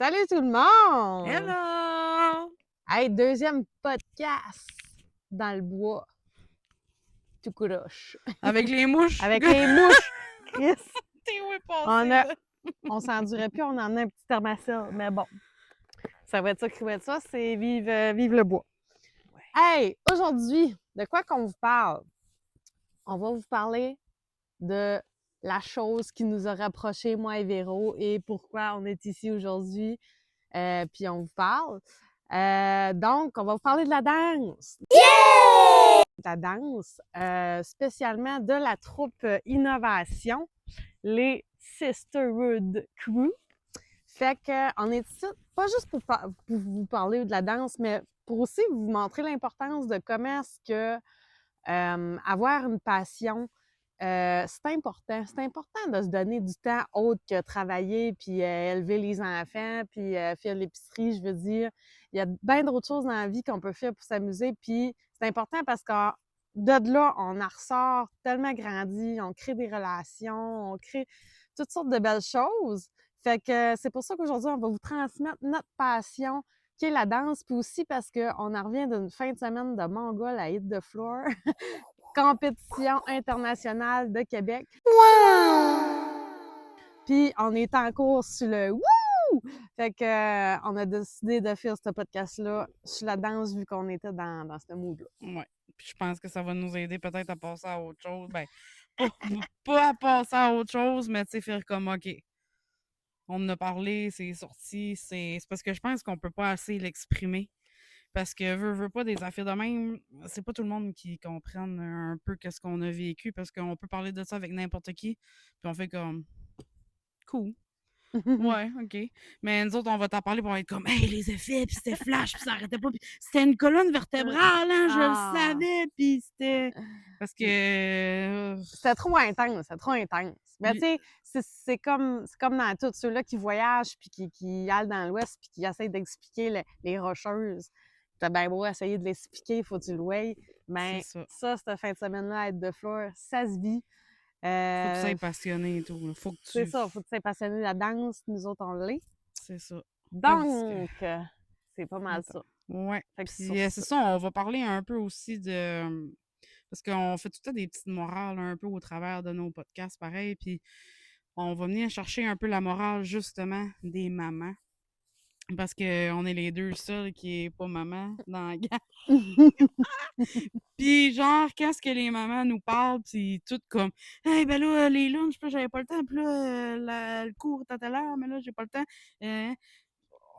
Salut tout le monde! Hello! Hey, deuxième podcast dans le bois. Tout croche. Avec les mouches. Avec les mouches! Chris! T'es où est passé, On s'en durait plus, on en a un petit thermacelle. Mais bon, ça va être ça qui va être ça, c'est vive le bois. Ouais. Hey, aujourd'hui, de quoi qu'on vous parle? On va vous parler de la chose qui nous a rapprochés, moi et Véro, et pourquoi on est ici aujourd'hui. Puis on vous parle. Donc, on va vous parler de la danse. Yeah! La danse, spécialement de la troupe Innovation, les Sisterhood Crew. Fait qu'on est ici, pas juste pour vous parler de la danse, mais pour aussi vous montrer l'importance de comment est-ce que avoir une passion, c'est important. C'est important de se donner du temps autre que travailler, puis élever les enfants, puis faire l'épicerie, je veux dire. Il y a bien d'autres choses dans la vie qu'on peut faire pour s'amuser, puis c'est important parce que de là, on en ressort tellement grandi, on crée des relations, on crée toutes sortes de belles choses. Fait que c'est pour ça qu'aujourd'hui, on va vous transmettre notre passion, qui est la danse, puis aussi parce qu'on en revient d'une fin de semaine de Mongol à Hit the Floor. Compétition internationale de Québec. Wow! Puis on est en cours sur le wouh! Fait que on a décidé de faire ce podcast-là sur la danse vu qu'on était dans ce mood-là. Ouais. Puis je pense que ça va nous aider peut-être à passer à autre chose. Ben, pas à passer à autre chose, mais tu sais, faire comme OK. On en a parlé, c'est sorti. C'est parce que je pense qu'on peut pas assez l'exprimer. Parce que veux pas des affaires de même, c'est pas tout le monde qui comprenne un peu qu'est-ce qu'on a vécu. Parce qu'on peut parler de ça avec n'importe qui. Puis on fait comme cool. Ouais, OK. Mais nous autres, on va t'en parler, puis on va être comme, hey, les effets, puis c'était flash, puis ça arrêtait pas. Puis c'était une colonne vertébrale, hein, je le savais, puis c'était. Parce que. C'était trop intense, c'était trop intense. Mais tu sais, c'est comme dans tout, ceux-là qui voyagent puis qui allent dans l'Ouest puis qui essayent d'expliquer les Rocheuses. T'as bien beau essayer de l'expliquer, faut que tu le voyes. Mais C'est ça. ça, cette fin de semaine-là, à être de fleurs, ça se vit. Faut que tu sois passionné et tout. Là. Faut que C'est tu. ça, faut que tu sois passionné de la danse, nous autres, on l'est. C'est ça. Tandis que. Donc, c'est pas mal Attends. ça. Ouais. Fait que Puis sur c'est ça. ça, on va parler un peu aussi de. Parce qu'on fait tout le temps des petites morales un peu au travers de nos podcasts, pareil. Puis on va venir chercher un peu la morale, justement, des mamans. Parce qu'on est les deux seuls qui est pas maman dans la gang. Puis genre, qu'est-ce que les mamans nous parlent, puis tout comme hey, ben là, les lunchs, puis là, j'avais pas le temps, puis là, le cours est à telle heure, mais là, j'ai pas le temps. Euh,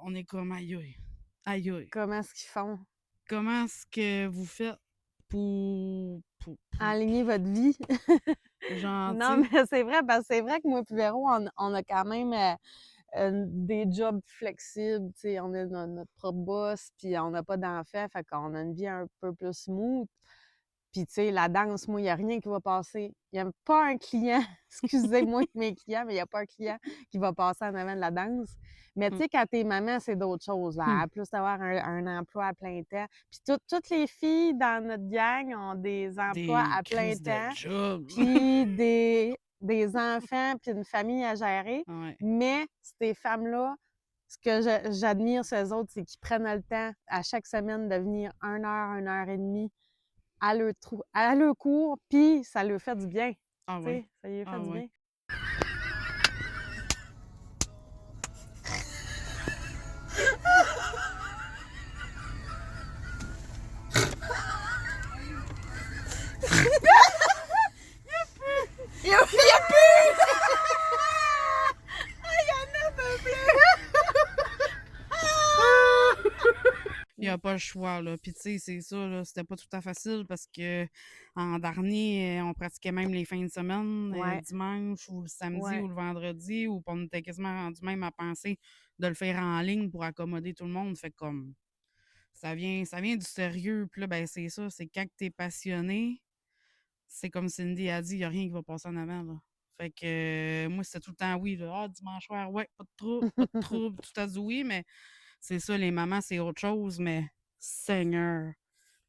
on est comme aïe aïe. Aïe aïe. Comment est-ce qu'ils font? Comment est-ce que vous faites pour Aligner votre vie. genre, Non, tu sais, mais c'est vrai, parce que c'est vrai que moi et Véro, on a quand même des jobs flexibles, tu sais, on est notre propre boss, puis on n'a pas d'enfants, fait qu'on a une vie un peu plus smooth. Puis, tu sais, la danse, moi, il n'y a rien qui va passer. Il n'y a pas un client, excusez-moi mes clients, mais il n'y a pas un client qui va passer en avant de la danse. Mais, tu hum, sais, quand t'es maman, c'est d'autres choses, là. hum, À plus d'avoir un emploi à plein temps. Puis, toutes les filles dans notre gang ont des emplois des à plein crises de temps, job. puis des enfants, puis une famille à gérer. Ouais. Mais ces femmes-là, ce que j'admire ces autres, c'est qu'ils prennent le temps à chaque semaine de venir 1 heure et demie à leur cours, puis ça leur fait du bien. Ah Tu ouais. sais, ça lui fait Ah du ouais. bien. Il y a plus! Il y en a pas Il n'y a pas le choix, là. Puis, tu sais, c'est ça, là. C'était pas tout à fait facile parce que en dernier, on pratiquait même les fins de semaine, Ouais, dimanche ou le samedi ouais. ou le vendredi, ou on était quasiment rendu même à penser de le faire en ligne pour accommoder tout le monde. Fait comme ça vient du sérieux. Puis là, ben, c'est ça, c'est quand tu es passionné, c'est comme Cindy a dit, il n'y a rien qui va passer en avant, là. Fait que moi, c'était tout le temps oui, là. Ah, dimanche soir, ouais, pas de trouble, pas de trouble, tout à dit oui, mais c'est ça, les mamans, c'est autre chose, mais Seigneur.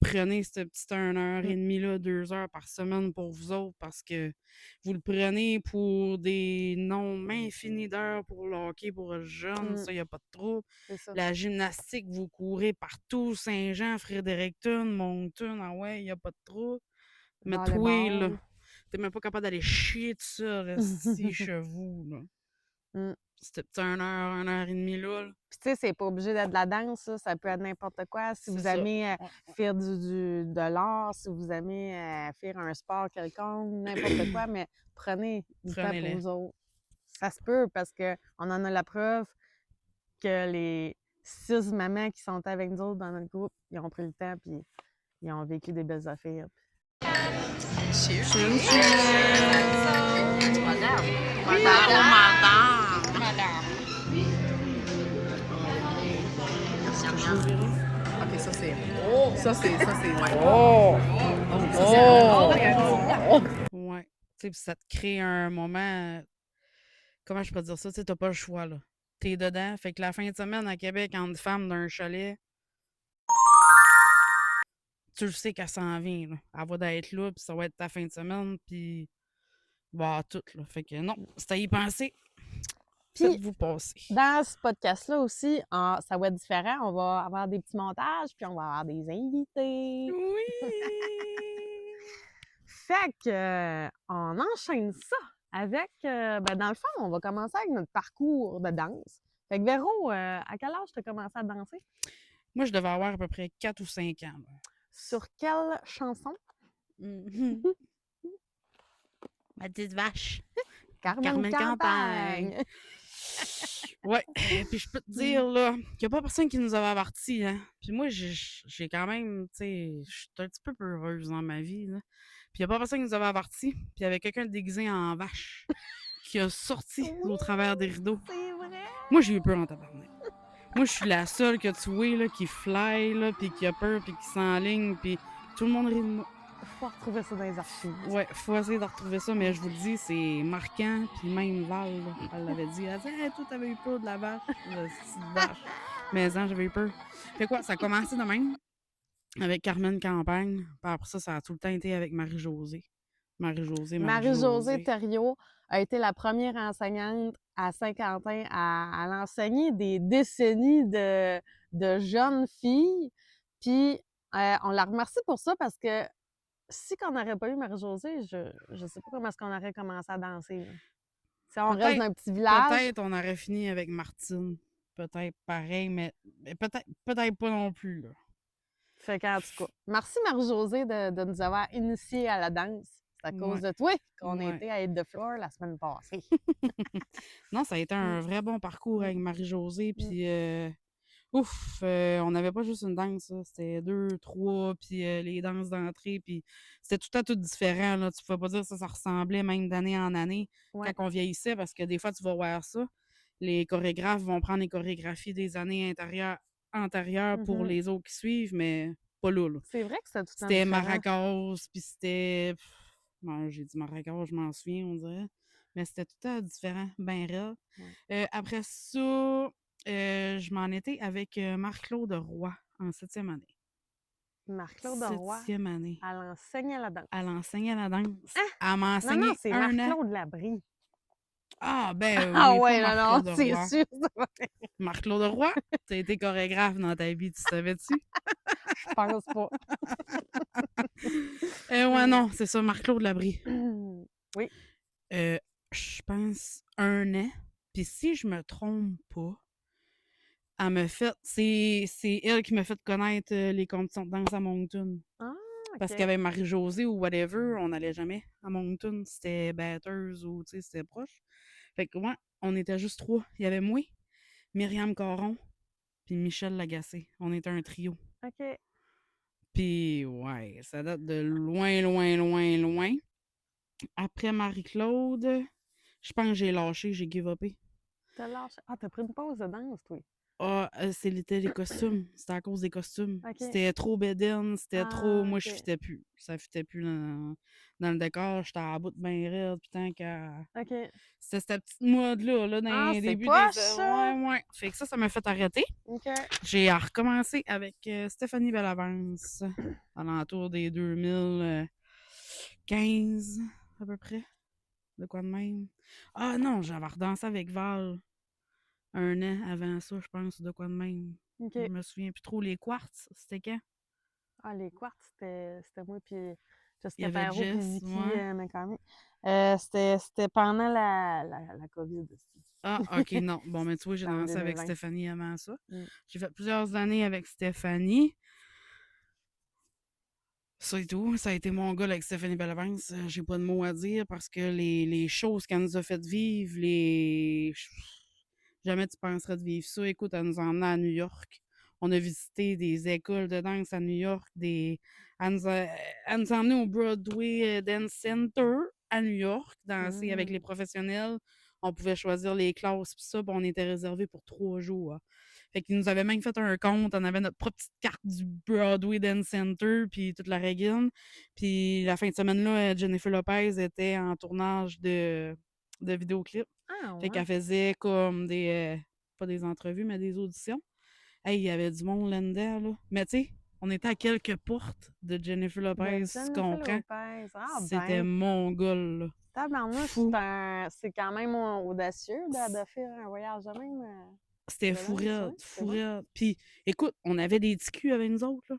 prenez cette petite 1 heure et demie, là, 2 heures par semaine pour vous autres parce que vous le prenez pour des nombres infinis d'heures pour le hockey, pour le jeune, ça, il n'y a pas de trouble. C'est ça. La gymnastique, vous courez partout, Saint-Jean, Fredericton, Moncton, ah ouais, il n'y a pas de trouble. Mais toi, là, Volleyball. t'es même pas capable d'aller chier tout ça, rester chez vous, là. Mm. C'était petit 1 heure et demie, là. Puis tu sais, c'est pas obligé d'être de la danse, ça peut être n'importe quoi. Si C'est vous ça. aimez Ouais. faire de l'art, si vous aimez faire un sport quelconque, n'importe quoi, mais prenez du temps pour Prenez-le. vous autres. Ça se peut parce qu'on en a la preuve que les 6 mamans qui sont avec nous autres dans notre groupe, ils ont pris le temps puis ils ont vécu des belles affaires. Ok, ça c'est. Ouais. Oh! Ça c'est. Ouais. Tu sais, puis ça te crée un moment. Comment je peux dire ça? Tu sais, t'as pas le choix, là. T'es dedans. Fait que la fin de semaine à Québec, entre femmes d'un chalet, tu le sais qu'elle s'en vient, là. Elle va d'être là, puis ça va être ta fin de semaine, puis bah, tout, là. Fait que non, c'est à y penser. Puis, Faites-vous passer. dans ce podcast-là aussi, ça va être différent. On va avoir des petits montages, puis on va avoir des invités. Oui! Fait que, on enchaîne ça avec, dans le fond, on va commencer avec notre parcours de danse. Fait que Véro, à quel âge tu as commencé à danser? Moi, je devais avoir à peu près 4 ou 5 ans, là. Sur quelle chanson? Ma petite vache. Carmen Campagne. Ouais, puis je peux te dire, là, qu'il n'y a pas personne qui nous avait avertis, hein. Puis moi, j'ai quand même, tu sais, je suis un petit peu peureuse dans ma vie, là. Puis il n'y a pas personne qui nous avait avertis. Puis il y avait quelqu'un déguisé en vache qui a sorti au travers des rideaux. C'est vrai? Moi, j'ai eu peur en tabarnak. Moi, je suis la seule que tu vois, là, qui fly, là, puis qui a peur, puis qui s'enligne, puis tout le monde rit de moi. Faut retrouver ça dans les archives. Ouais, faut essayer de retrouver ça, mais je vous le dis, c'est marquant. Puis même Val, là, elle l'avait dit. Elle dit hey, toi, t'avais eu peur de la vache, la petite vache. Mais non, j'avais eu peur. Fait quoi, ça a commencé de même avec Carmen Campagne. Puis après ça a tout le temps été avec Marie-Josée. Marie-Josée Thériault a été la première enseignante à Saint-Quentin à l'enseigner des décennies de jeunes filles. Puis on la remercie pour ça parce que si on n'aurait pas eu Marie-Josée, je sais pas comment est-ce qu'on aurait commencé à danser. Là. Si on reste dans un petit village. Peut-être on aurait fini avec Martine. Peut-être pareil, mais peut-être pas non plus. Là. Fait qu'en tout cas, merci Marie-Josée de nous avoir initiés à la danse. C'est à cause de toi qu'on a été à Aide de Flore la semaine passée. Non, ça a été un vrai bon parcours avec Marie-Josée. Puis, on n'avait pas juste une danse, là. C'était 2, 3, puis les danses d'entrée. Puis c'était tout à tout différent. Là. Tu ne pouvais pas dire que ça ressemblait même d'année en année quand on vieillissait, parce que des fois, tu vas voir ça. Les chorégraphes vont prendre les chorégraphies des années antérieures pour les autres qui suivent, mais pas là. C'est vrai que c'était tout le temps C'était différent. Maracas, puis c'était... Bon, j'ai dit Maracas, je m'en souviens, on dirait. Mais c'était tout à différent, ben raide. Ouais. Après ça, je m'en étais avec Marc-Claude Roy en 7e année. Marc-Claude Roy. 7e année. Elle enseignait la danse. Elle enseignait la danse. Ah! Elle m'a enseigné Non, c'est un an. Marc-Claude Labrie. Ah, ben oui, Ah ouais, pas non, Marc-Claude c'est Roy. sûr. Marc-Claude Roy, t'as été chorégraphe dans ta vie, tu savais-tu? Je pense pas. Ouais, non, c'est ça, Marc-Claude Labrie. Oui. Je pense 1 an. Puis si je me trompe pas, elle m'a fait... C'est elle qui m'a fait connaître les compétitions de danse à Moncton. Ah, Parce OK. qu'avec Marie-Josée ou whatever, on n'allait jamais à Moncton. C'était batteuse ou, tu sais, c'était proche. Fait que, ouais, on était juste 3. Il y avait moi, Myriam Caron, puis Michel Lagacé. On était un trio. OK. Puis, ouais, ça date de loin, loin, loin, loin. Après Marie-Claude, je pense que j'ai lâché, j'ai give upé. T'as lâché. Ah, t'as pris une pause de danse, toi. Ah, c'était les costumes. C'était à cause des costumes. OK. C'était trop bédaine, c'était trop... Ah, Moi, je OK. fitais plus. Ça fitait plus dans le décor. J'étais à bout de ben raide, putain, qu'à... OK. C'était cette petite mode-là, là, dans Ah, les c'est débuts des... poche, ça! Ouais, ouais. Fait que ça m'a fait arrêter. OK. J'ai recommencé avec Stéphanie Bellavance, à l'entour des 2015, à peu près. De quoi de même. Ah non, j'avais redansé avec Val un an avant ça, je pense, de quoi de même. OK. Je me souviens plus trop. Les quartz, c'était quand? Ah, les quartz, c'était moi, puis Il y Jessica avait Perrault, puis Jess, Vicky ouais. McCormick. C'était pendant la COVID aussi. Ah, ok, non. Bon, mais tu vois, j'ai C'était en dansé avec 2020. Stéphanie avant ça. Mm. J'ai fait plusieurs années avec Stéphanie. Ça et tout. Ça a été mon gars avec Stéphanie Bellavance. J'ai pas de mots à dire parce que les choses qu'elle nous a fait vivre, jamais tu penserais de vivre ça. Écoute, elle nous a emmenés à New York. On a visité des écoles de danse à New York. Elle nous a emmenés au Broadway Dance Center à New York, danser avec les Mm. professionnels. On pouvait choisir les classes, puis ça, puis on était réservé pour 3 jours. Fait qu'ils nous avaient même fait un compte. On avait notre propre petite carte du Broadway Dance Center, puis toute la régine. Puis la fin de semaine-là, Jennifer Lopez était en tournage de vidéoclips. Ah, Fait ouais. qu'elle faisait comme des... pas des entrevues, mais des auditions. Hey, il y avait du monde là-dedans, là. Mais tu sais, on était à quelques portes de Jennifer De Lopez, tu Jennifer comprends? Lopez. Ah, C'était ben. mongol, là. Tabarnouche, Fou. c'est quand même audacieux de faire un voyage de même. C'était De fou même, tu vois, raide, c'est fou bon. raide. Puis, écoute, on avait des petits culs avec nous autres, là.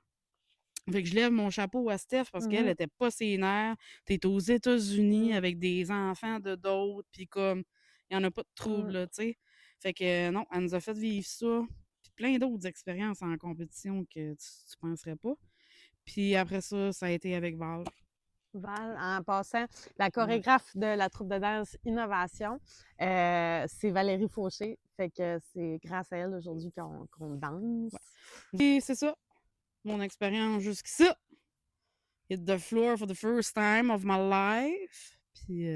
Fait que je lève mon chapeau à Steph parce qu'elle Mhm. était pas ses nerfs. T'es aux États-Unis Mm. avec des enfants de d'autres, puis comme, il y en a pas de trouble, Mm. là, tu sais. Fait que non, elle nous a fait vivre ça. Puis plein d'autres expériences en compétition que tu penserais pas. Puis après ça, ça a été avec Val. Val, en passant, la Ouais. chorégraphe de la troupe de danse Innovation, c'est Valérie Fauché. Fait que c'est grâce à elle aujourd'hui qu'on danse. Et c'est ça, mon expérience jusqu'ici. Hit the floor for the first time of my life. Puis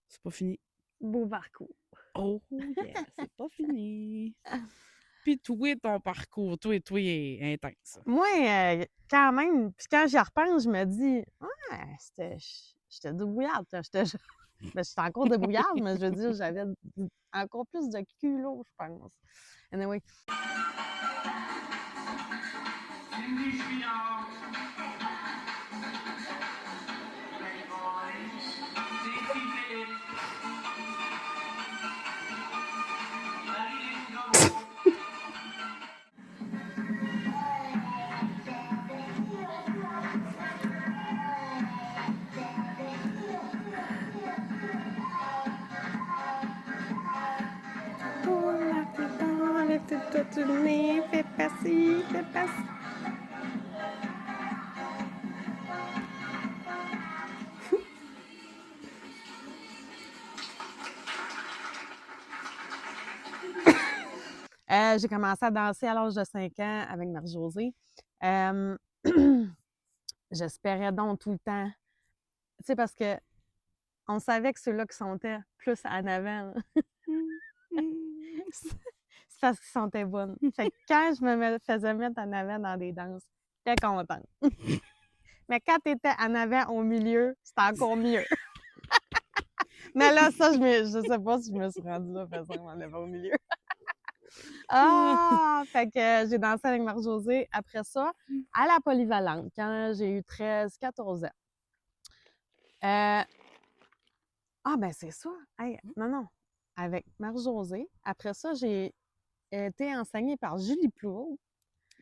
c'est pas fini. Beau parcours. Oh yeah, c'est pas fini. Puis toi, ton parcours, toi, est intense. Moi, quand même, puis quand j'y repense, je me dis, j'étais débrouillarde. Ben, j'étais encore débrouillarde, mais je veux dire, j'avais encore plus de culot, je pense. Anyway. Fais pas ci, fais pas ci. J'ai commencé à danser à l'âge de 5 ans avec Marie-Josée. J'espérais donc tout le temps. Tu sais, parce que on savait que ceux-là qui sentaient plus en avant, c'est parce qu'ils sentaient bonnes. Fait que quand je faisais mettre en avant dans des danses, j'étais contente. Mais quand tu étais en avant au milieu, c'était encore mieux. Mais là, ça, je sais pas si je me suis rendue là, faisant en avant au milieu. Ah! Fait que j'ai dansé avec Marie-Josée après ça, à la Polyvalente, quand j'ai eu 13-14 ans. Ah, ben c'est ça! Hey, non. Avec Marie-Josée. Après ça, j'ai été enseignée par Julie Plourde.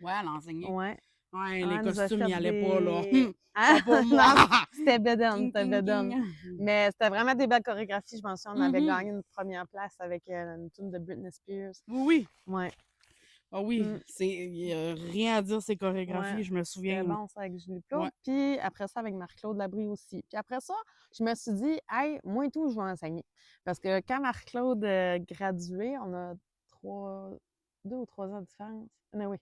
Ouais, elle a enseigné. Ouais. Ouais, Ah, les elle nous a costumes, fait ils allaient pas, là. des... Pas pour Non, moi. c'était bédonne, King, c'était king, bédonne. king. Mais c'était vraiment des belles chorégraphies. Je m'en souviens, on avait Mhm. gagné une première place avec une tune de Britney Spears. Oui. Ouais. Ah oui, Mm. il n'y a rien à dire ces chorégraphies, Ouais, je me c'était souviens. bon, ça, avec Julie Claude. Ouais. Puis après ça, avec Marc-Claude Labrie aussi. Puis après ça, je me suis dit, hey, moi et tout, je vais enseigner. Parce que quand Marc-Claude gradué, on a 2 ou 3 ans de différence. Mais oui.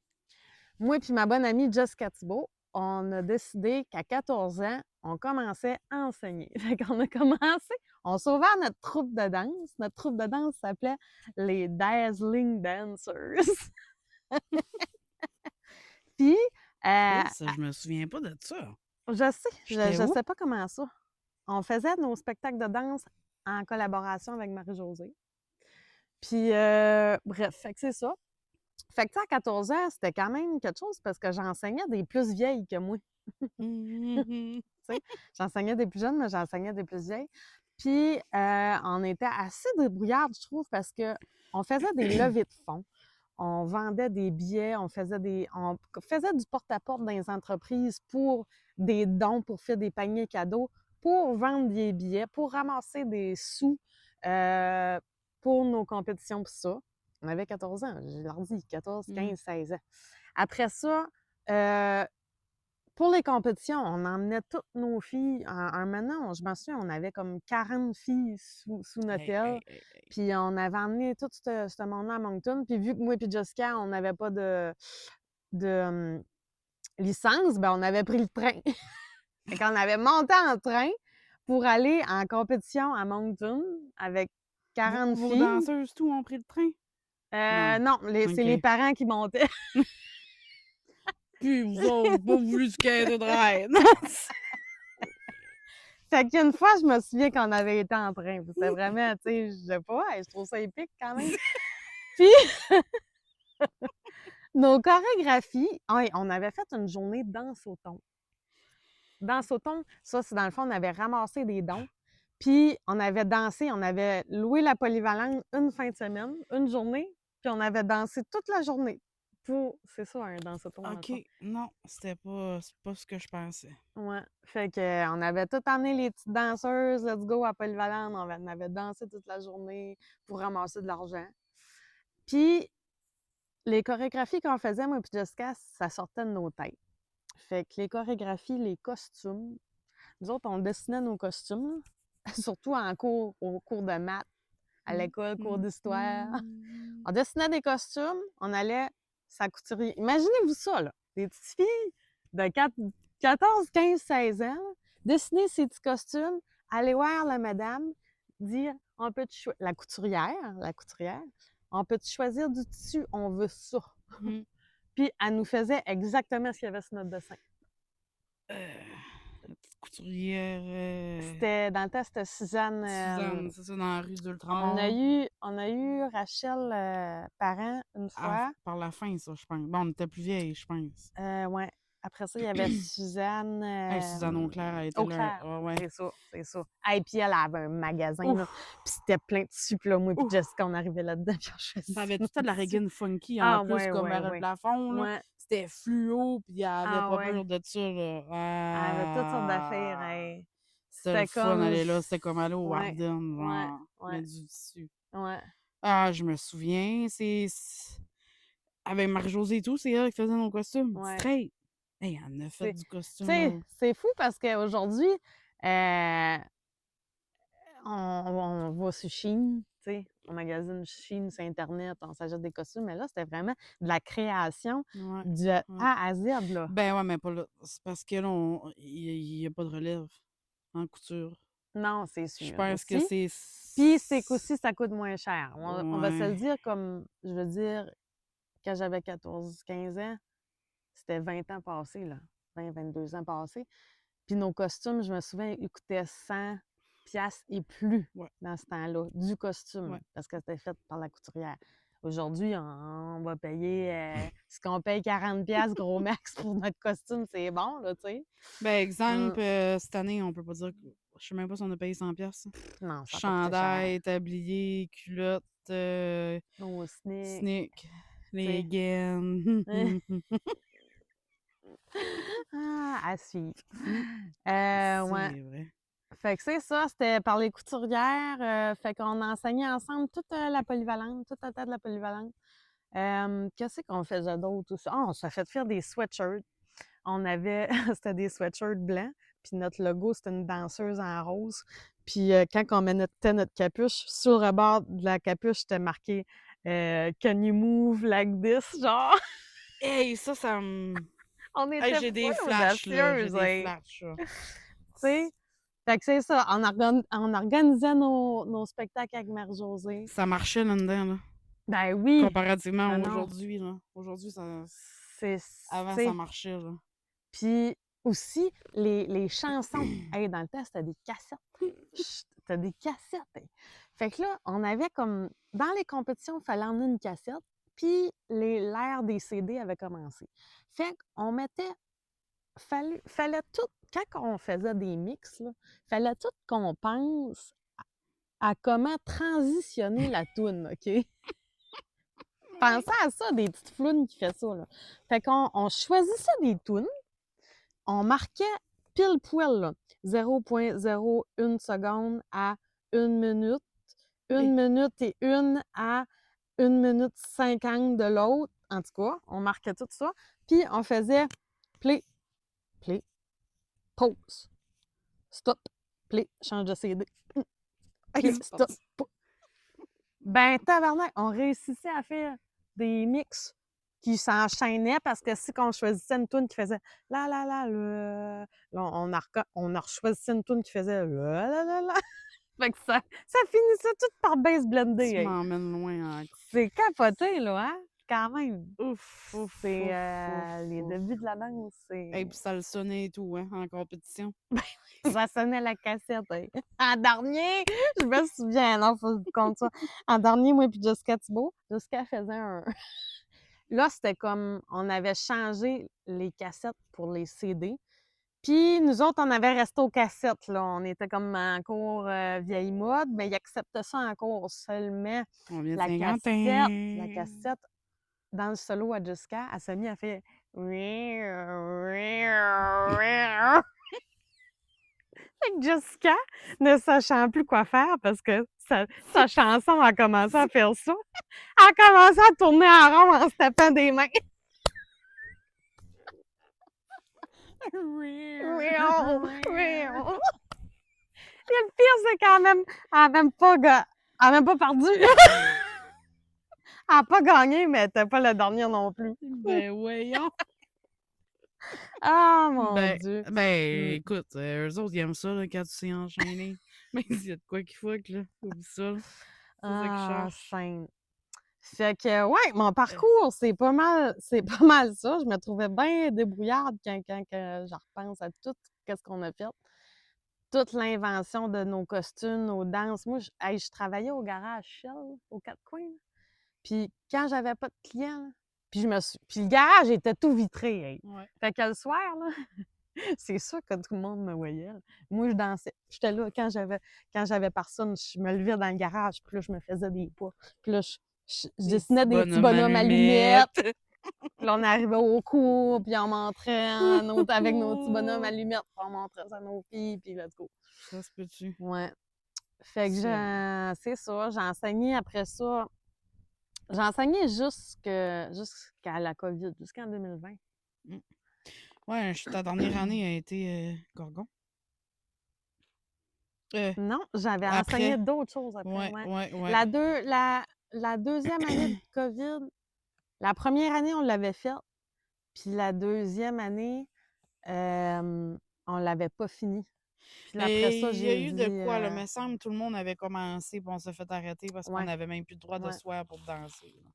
Moi et ma bonne amie Jessica Thibault, on a décidé qu'à 14 ans, on commençait à enseigner. Fait qu'on a commencé, On s'est ouvert notre troupe de danse. Notre troupe de danse s'appelait les Dazzling Dancers. Puis, Ça, je me souviens pas de ça. je sais, J'étais je où? sais pas comment ça. On faisait nos spectacles de danse en collaboration avec Marie-Josée. Puis, bref, fait que c'est ça. Fait que, tu sais, à 14 ans, c'était quand même quelque chose parce que j'enseignais des plus vieilles que moi. Mhm. J'enseignais des plus jeunes, mais j'enseignais des plus vieilles. Puis, on était assez débrouillardes, je trouve, parce que on faisait des levées de fonds. On vendait des billets, on faisait du porte-à-porte dans les entreprises pour des dons, pour faire des paniers cadeaux, pour vendre des billets, pour ramasser des sous pour nos compétitions, pis ça. On avait 14 ans, je leur dis, 14, 15, 16 ans. Après ça, pour les compétitions, on emmenait toutes nos filles. Un moment, je m'en souviens, on avait comme 40 filles sous notre Hey, aile. hey. Puis on avait emmené tout ce monde-là à Moncton. Puis vu que moi et Jessica, on n'avait pas de licence, ben on avait pris le train. Fait qu'on avait monté en train pour aller en compétition à Moncton avec 40 Vos filles. danseuses, tout, ont pris le train? Non, c'est les Ok. parents qui montaient. Puis vous autres, pas voulu du cahier de ride. Fait qu'une fois, je me souviens qu'on avait été en train. C'était vraiment, tu sais, je sais pas, je trouve ça épique quand même. Puis, nos chorégraphies, on avait fait une journée danse au thon. Danse au thon, ça, c'est dans le fond, on avait ramassé des dons. Puis, on avait dansé, on avait loué la polyvalente une fin de semaine, une journée, puis on avait dansé toute la journée. C'est ça, un danse au thon. Dans le OK. fond. Non, c'est pas ce que je pensais. Ouais. Fait que on avait tout emmené les petites danseuses, let's go à Polyvalente. On avait dansé toute la journée pour ramasser de l'argent. Puis, les chorégraphies qu'on faisait, moi et Jessica, ça sortait de nos têtes. Fait que les chorégraphies, les costumes, nous autres, on dessinait nos costumes, là. Surtout au cours de maths, à l'école, cours d'histoire. On dessinait des costumes, on allait sa couturier. Imaginez-vous ça, là. Des petites filles de 14, 15, 16 ans, là, dessiner ces petits costumes, aller voir la madame, dire on peut la couturière, on peut choisir du tissu, on veut ça. Puis elle nous faisait exactement ce qu'il y avait sur notre dessin. La petite couturière. C'était dans le temps, c'était Suzanne. Suzanne, c'est ça, dans la rue d'Ultramont. On a eu Rachel Parent une fois. Par la fin, ça, je pense. Bon, on était plus vieilles, je pense. Ouais. Après ça, il y avait Suzanne. Suzanne Auclair a été Auclair. là. Ouais. C'est ça. Et puis elle avait un magasin, là. Puis c'était plein de tissus. Puis là, moi, puis Jessica, on arrivait là-dedans. Puis on choisissait. Ça avait tout de la Regan funky Ah, en plus, ouais, comme ouais, le ouais. plafond. Là. Ouais. C'était fluo, puis il n'y avait Ah, pas ouais. peur de ça. Là. Elle avait toutes sortes d'affaires. Hey. C'était le fun, comme. aller là. C'était comme aller au Ouais, Warden, genre, ouais. mettre du tissu. Ouais. Ah, je me souviens, avec Marie-Josée et tout, c'est elle qui faisait nos costumes. Ouais. Straight. Hey, elle en a fait du costume. Tu sais, là. c'est fou parce qu'aujourd'hui, on va sur Shein, tu sais, on magasine Shein sur Internet, on s'achète des costumes, mais là, c'était vraiment de la création Ouais. du A à Z, là. Ben ouais, mais pas là. C'est parce que là, il n'y a pas de relève en couture. Non, c'est sûr. Je pense que aussi. c'est. Puis c'est qu'aussi, ça coûte moins cher. On va se le Ouais. dire comme, je veux dire, quand j'avais 14, 15 ans, c'était 20 ans passés, là. 20, 22 ans passés. Puis nos costumes, je me souviens, ils coûtaient 100 piastres et plus dans ce temps-là, du costume, parce que c'était fait par la couturière. Aujourd'hui, on va payer ce qu'on paye 40 piastres gros max pour notre costume, c'est bon, là, tu sais. Ben, exemple, cette année, on peut pas dire que. Je sais même pas si on a payé 100 piastres. Non, ça Chandail, tablier, culotte, nos sneaks. sneak, les gaines. À suivre. C'est Ouais. vrai. Fait que c'est ça, c'était par les couturières. Fait qu'on enseignait ensemble toute la polyvalente, tout le temps de la polyvalente. Qu'est-ce qu'on faisait d'autre aussi? On s'est fait faire des sweatshirts. On avait, c'était des sweatshirts blancs, puis notre logo, c'était une danseuse en rose. Puis quand on mettait notre capuche, sur le rebord de la capuche, c'était marqué Can you move like this? Genre. Hey, ça me. On était Hey, j'ai des flashs, là. J'ai des audacieuses, flashs, là. Tu sais, Fait que c'est ça, on organisait nos spectacles avec Marie-Josée. Ça marchait là-dedans, là. Ben oui! Comparativement à Ah non. aujourd'hui, là. Aujourd'hui, C'est... avant, tu sais, ça marchait, là. puis aussi, les chansons. Hey, dans le temps, c'était des cassettes. C'était des cassettes. Hey. Fait que là, on avait comme... Dans les compétitions, il fallait emmener une cassette. Puis l'ère des CD avait commencé. Fait qu'on mettait... Fallait tout... Quand on faisait des mix, là, fallait tout qu'on pense à comment transitionner la toune, OK? Pensez à ça, des petites flounes qui fait ça, là. Fait qu'on choisissait des tounes, on marquait pile poil, là, 0,01 seconde à 1 minute, 1 minute et 1 à 1 minute 50 de l'autre. En tout cas, on marquait tout ça. Puis on faisait play, play, pause, stop, play, change de CD, play, stop. Ben, tabarnak, on réussissait à faire des mix qui s'enchaînaient parce que si on choisissait une tune qui faisait la la la le, là, on a choisi une tune qui faisait la. Fait que ça finissait tout par bass blender. Tu Hey. m'emmènes loin en C'est capoté, là, hein? Quand même. ouf, ouf, C'est ouf, les ouf. débuts de la danse. Et puis ça le sonnait et tout, hein, en compétition. Ça sonnait la cassette. Hein. En dernier, je me souviens, non, faut que je vous conte ça. En dernier, moi et Jessica Thibault, Jessica faisait un. Là, c'était comme, on avait changé les cassettes pour les CD. Puis nous autres, on avait resté aux cassettes, là. On était comme encore vieille mode, mais ils acceptaient ça encore seulement. On vient de La Saint-Quentin. cassette, dans le solo à Jessica, elle s'est mise à faire... Fait que Jessica, ne sachant plus quoi faire parce que sa chanson a commencé à faire ça, elle a commencé à tourner en rond en se tapant des mains. Et le pire, c'est qu'elle n'a même pas perdu. Elle n'a pas gagné, mais elle n'était pas la dernière non plus. Ben voyons. Ah, mon Dieu. Ben, écoute, eux autres, ils aiment ça, là, quand tu sais enchaîner. Mais il y a de quoi qu'il faut, là. Oublie ça, là. C'est ça qu'ils cherchent. Sainte. Fait que, ouais, mon parcours, c'est pas mal ça. Je me trouvais bien débrouillarde quand que je repense à tout ce qu'on a fait. Toute l'invention de nos costumes, nos danses. Moi, je travaillais au garage Shell, aux Quatre Coins. Là. Puis quand j'avais pas de clients, là, puis le garage était tout vitré. Hey. Ouais. Fait que le soir, là, c'est sûr que tout le monde me voyait. Là. Moi, je dansais. J'étais là quand j'avais personne, je me levais dans le garage, puis là, je me faisais des pas. Puis là, je dessinais des petits bonhommes à lunettes. Puis là, on arrivait au cours, puis on montrait avec nos petits bonhommes à lunettes, puis on montrait ça à nos filles, puis let's go. Ça se peut-tu? Ouais. Fait que c'est ça, j'ai enseigné après ça. J'ai enseigné jusqu'à la COVID, jusqu'en 2020. Ouais, ta dernière année a été Gorgon. Non, j'avais Après. enseigné d'autres choses après. Ouais. La deuxième année de COVID, la première année, on l'avait faite. Puis la deuxième année, on l'avait pas fini. Puis après ça, il y a eu dit, de quoi, là? Il me semble que tout le monde avait commencé, puis on s'est fait arrêter parce qu'on n'avait même plus le droit de soir pour danser. Là.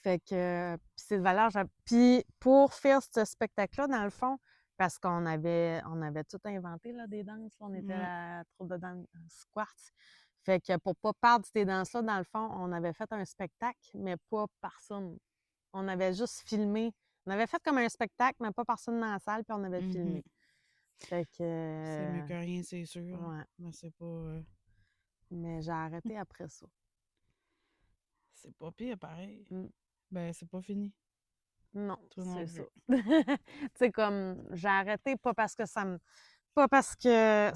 Fait que, puis c'est de valeur. Puis pour faire ce spectacle-là, dans le fond, parce qu'on avait tout inventé, là, des danses. Là, on était la troupe de danse Quartz. Fait que pour pas perdre ces danses-là, dans le fond, on avait fait un spectacle, mais pas personne. On avait juste filmé. On avait fait comme un spectacle, mais pas personne dans la salle, puis on avait filmé. Fait que... C'est mieux que rien, c'est sûr. Ouais. Mais c'est pas... Mais j'ai arrêté après ça. C'est pas pire, pareil. Ben, c'est pas fini. Non, c'est ça. Tu sais, comme, j'ai arrêté pas parce que Pas parce que...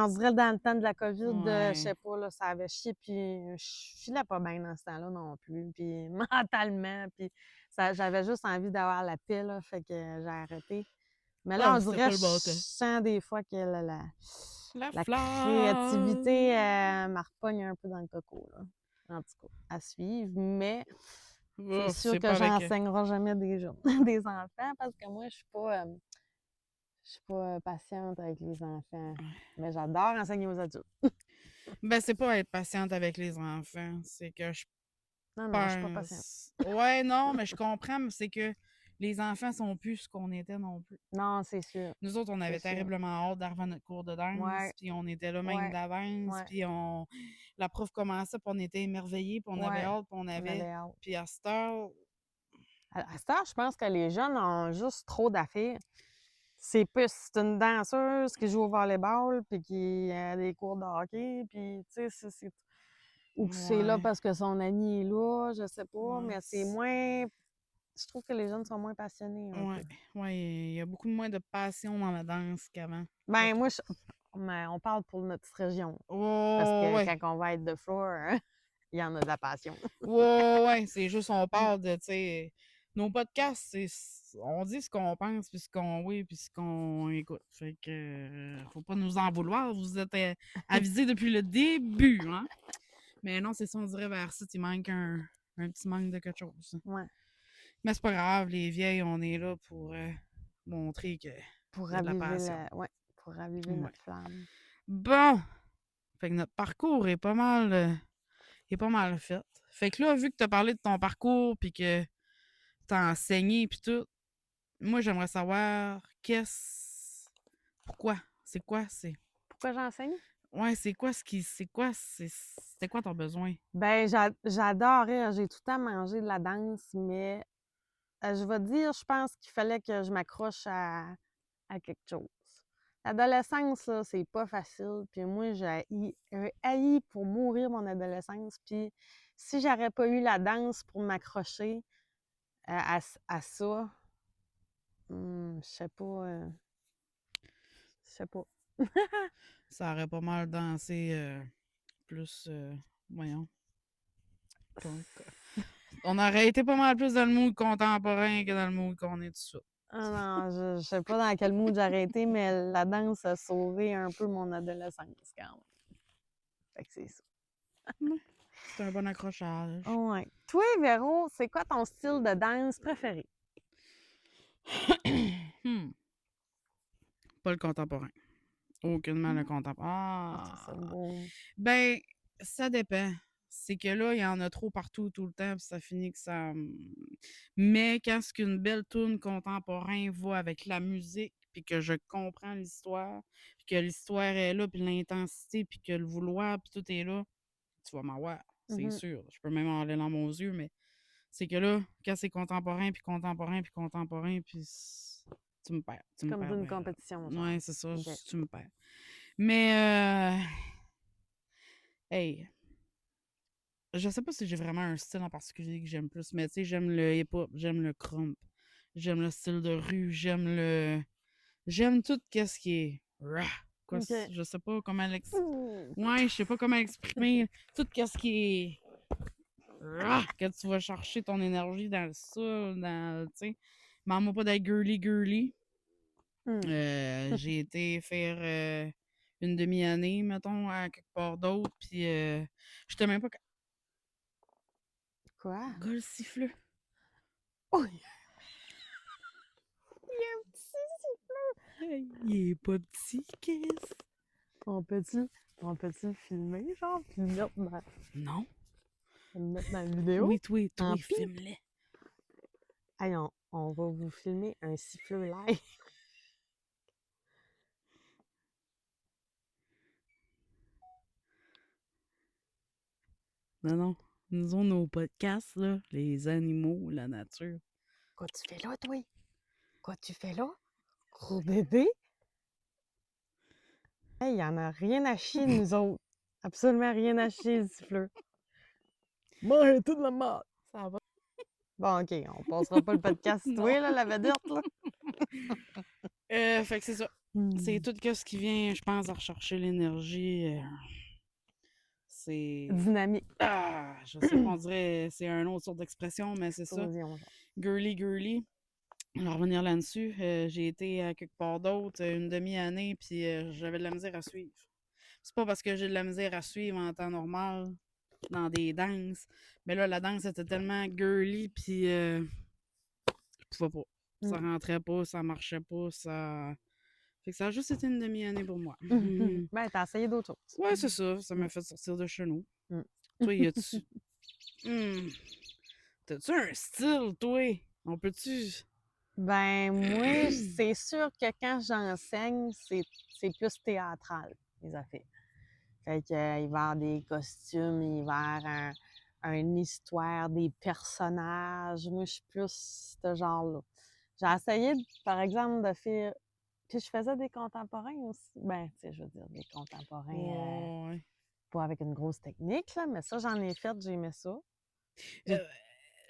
on dirait dans le temps de la COVID, je sais pas, là, ça avait chié, puis je filais pas bien dans ce temps-là non plus, puis mentalement, puis j'avais juste envie d'avoir la paix, là, fait que j'ai arrêté. Mais là, on dirait, je sens des fois que la créativité me repogne un peu dans le coco, là. En tout cas, à suivre, mais c'est sûr que j'enseignerai jamais des enfants, parce que moi, je suis pas... Je suis pas patiente avec les enfants. Mais j'adore enseigner aux adultes. Ben, c'est pas être patiente avec les enfants. C'est que je Non, non, je suis pas patiente. pense. Ouais, non, mais je comprends, mais c'est que les enfants sont plus ce qu'on était non plus. Non, c'est sûr. Nous autres, on avait C'est sûr. terriblement hâte d'arriver à notre cours de danse, Ouais. puis on était là même Ouais. d'avance, Ouais. puis la prof commençait, puis on était émerveillés, puis on avait Ouais. hâte, puis on On avait... avait hâte. Puis à cette heure, À cette heure, je pense que les jeunes ont juste trop d'affaires. C'est plus c'est une danseuse qui joue au volleyball puis qui a des cours de hockey, puis tu sais, c'est... Ou que c'est là ouais, parce que son ami est là, je sais pas, ouais, mais c'est moins... Je trouve que les jeunes sont moins passionnés un ouais, peu. ouais, il y a beaucoup moins de passion dans la danse qu'avant. Ben, moi, mais on parle pour notre petite région. Parce Oh, que ouais, quand on va être de floor, hein, il y en a de la passion. ouais, c'est juste, on parle de, tu sais, nos podcasts, on dit ce qu'on pense, puis ce qu'on, oui, puis ce qu'on écoute. Fait que, faut pas nous en vouloir, vous êtes avisés depuis le début, hein? Mais non, c'est ça, on dirait vers ça, il manque un petit manque de quelque chose. Ouais. Mais c'est pas grave, les vieilles, on est là pour montrer qu'il Pour y a de la raviver passion. ouais, pour raviver Ouais. notre flamme. Bon! Fait que notre parcours est pas mal fait. Fait que là, vu que tu as parlé de ton parcours, puis que t'as enseigné, puis tout, moi, j'aimerais savoir pourquoi? C'est quoi? Pourquoi j'enseigne? Ouais, c'est quoi c'était quoi ton besoin? Ben, j'adorais, hein, j'ai tout le temps mangé de la danse, mais je vais te dire, je pense qu'il fallait que je m'accroche à quelque chose. L'adolescence, là, c'est pas facile, puis moi, j'ai haï pour mourir mon adolescence, puis si j'aurais pas eu la danse pour m'accrocher à ça, je sais pas, je sais pas. Ça aurait pas mal dansé plus, voyons. Donc, on aurait été pas mal plus dans le mood contemporain que dans le mood qu'on est tout de suite. Ah non, je sais pas dans quel mood j'ai arrêté, mais la danse a sauvé un peu mon adolescence quand même. Fait que c'est ça. C'est un bon accrochage. Ouais. Toi, Véro, c'est quoi ton style de danse préféré? Hmm. Pas le contemporain. Aucunement le Ah, contemporain. c'est ça le beau. Ben, ça dépend. C'est que là, il y en a trop partout tout le temps, puis ça finit que ça. Mais quand ce qu'une belle tune contemporaine va avec la musique, puis que je comprends l'histoire, puis que l'histoire est là, puis l'intensité, puis que le vouloir, puis tout est là, tu vas m'avoir, c'est Mhm. sûr. Je peux même en aller dans mon yeux, mais c'est que là, quand c'est contemporain, puis contemporain, puis contemporain, puis tu me perds. Tu me Comme perds, une ben là. compétition, genre. Ouais, c'est ça, OK. tu me perds. Mais, hey, je sais pas si j'ai vraiment un style en particulier que j'aime plus, mais tu sais, j'aime le hip-hop, j'aime le crump, j'aime le style de rue, j'aime tout ce qui est rah, quoi, OK. je sais pas comment Ouh! ouais, je sais pas comment l'exprimer, tout ce qui est rah, que tu vas chercher ton énergie dans ça, tu sais, m'en pas d'être girly. Hmm. J'ai été faire une demi-année, mettons, à quelque part d'autre, puis j'étais même pas Quoi? gars, le siffleux. Oh! Il y a un petit... Hey, il est pas petit, qu'est-ce? On peut-tu le filmer, genre, puis Non. le mettre dans la vidéo? Oui, toi, En pip? filme-le. Hey, on va vous filmer un siffleux live. Non. Nous avons nos podcasts, là, les animaux, la nature. Quoi tu fais là, toi? Quoi tu fais là? Gros bébé? Hey, il y en a rien à chier de nous autres. Absolument rien à chier, le siffleux. Mangez tout de la merde. Ça va? Bon, OK, on passera pas le podcast, Non. toi, là, la vedette, là. Fait que c'est ça. C'est tout ce qui vient, je pense, à rechercher l'énergie. C'est. Dynamique. Ah, je sais pas, on dirait c'est un autre sorte d'expression, mais c'est ça. Explosion, genre. Girly. On va revenir là-dessus. J'ai été à quelque part d'autre une demi-année, puis j'avais de la misère à suivre. C'est pas parce que j'ai de la misère à suivre en temps normal dans des danses, mais là, la danse était tellement girly, puis je pouvais pas. Ça rentrait pas, ça marchait pas, ça. Fait que ça a juste été une demi-année pour moi. Ben, t'as essayé d'autres choses. Ouais, c'est ça. Ça m'a fait sortir de chez nous. Mm. Toi, y a-tu... T'as-tu un style, toi? On peut-tu... Ben, moi, c'est sûr que quand j'enseigne, c'est plus théâtral, les affaires. Fait que, il va y avoir des costumes, il va y avoir une histoire, des personnages. Moi, je suis plus ce genre-là. J'ai essayé, par exemple, de faire... Puis je faisais des contemporains aussi. Ben, tu sais, je veux dire, des contemporains, Ouais. pas avec une grosse technique, là, mais ça, j'en ai fait, j'aimais ça.